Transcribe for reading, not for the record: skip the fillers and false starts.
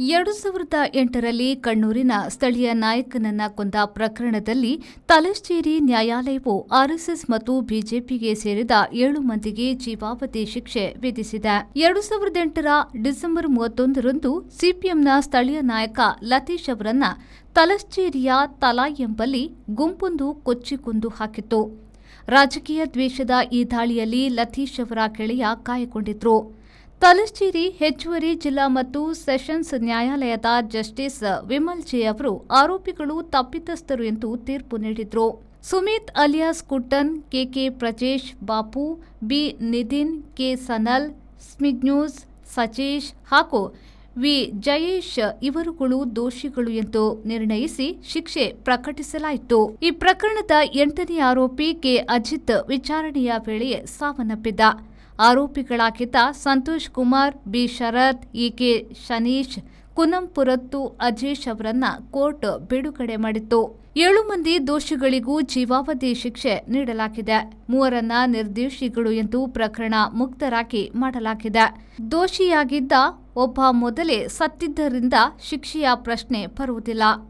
2008ರಲ್ಲಿ ಕಣ್ಣೂರಿನ ಸ್ಥಳೀಯ ನಾಯಕನನ್ನ ಕೊಂದ ಪ್ರಕರಣದಲ್ಲಿ ತಲಶ್ಚೇರಿ ನ್ಯಾಯಾಲಯವು ಆರ್ಎಸ್ಎಸ್ ಮತ್ತು ಬಿಜೆಪಿಗೆ ಸೇರಿದ 7 ಮಂದಿಗೆ ಜೀವಾವಧಿ ಶಿಕ್ಷೆ ವಿಧಿಸಿದೆ. 2008ರ ಡಿಸೆಂಬರ್ 31ರಂದು ಸಿಪಿಎಂನ ಸ್ಥಳೀಯ ನಾಯಕ ಲತೀಶ್ ಅವರನ್ನ ತಲಶ್ಚೇರಿಯ ತಲಾಯ್ ಎಂಬಲ್ಲಿ ಗುಂಪೊಂದು ಕೊಚ್ಚಿ ಕೊಂದು ಹಾಕಿತ್ತು. ರಾಜಕೀಯ ದ್ವೇಷದ ಈ ದಾಳಿಯಲ್ಲಿ ಲತೀಶ್ ಅವರ ಗೆಳೆಯ ಗಾಯಗೊಂಡಿದ್ರು. ತಲಶ್ಚೇರಿ ಹೆಚ್ಚುವರಿ ಜಿಲ್ಲಾ ಮತ್ತು ಸೆಷನ್ಸ್ ನ್ಯಾಯಾಲಯದ ಜಸ್ಟಿಸ್ ವಿಮಲ್ ಜೆ ಅವರು ಆರೋಪಿಗಳು ತಪ್ಪಿತಸ್ಥರು ಎಂದು ತೀರ್ಪು ನೀಡಿದ್ರು. Sumith alias Kuttan, KK Prajesh, Bapu, B Nitin, K Sanal, ಸ್ಮಿಗ್ನೂಸ್, ಸಚೇಶ್ ಹಾಗೂ ವಿ ಜಯೇಶ್ ಇವರುಗಳು ದೋಷಿಗಳು ಎಂದು ನಿರ್ಣಯಿಸಿ ಶಿಕ್ಷೆ ಪ್ರಕಟಿಸಲಾಯಿತು. ಈ ಪ್ರಕರಣದ 8ನೇ ಆರೋಪಿ ಕೆ ಅಜಿತ್ ವಿಚಾರಣೆಯ ವೇಳೆಯೇ ಸಾವನ್ನಪ್ಪಿದ್ದ. ಆರೋಪಿಗಳಾಗಿದ್ದ ಸಂತೋಷ್ ಕುಮಾರ್, ಬಿ ಶರತ್, ಇಕೆ ಶನೀಶ್, ಕುನಂಪುರತ್ತು ಅಜೇಶ್ ಅವರನ್ನ ಕೋರ್ಟ್ ಬಿಡುಗಡೆ ಮಾಡಿತ್ತು. 7 ಮಂದಿ ದೋಷಿಗಳಿಗೂ ಜೀವಾವಧಿ ಶಿಕ್ಷೆ ನೀಡಲಾಗಿದೆ. 3ರನ್ನ ನಿರ್ದೋಷಿಗಳು ಎಂದು ಪ್ರಕರಣ ಮುಕ್ತರಾಗಿ ಮಾಡಲಾಗಿದೆ. ದೋಷಿಯಾಗಿದ್ದ ಒಬ್ಬ ಮೊದಲೇ ಸತ್ತಿದ್ದರಿಂದ ಶಿಕ್ಷೆಯ ಪ್ರಶ್ನೆ ಬರುವುದಿಲ್ಲ.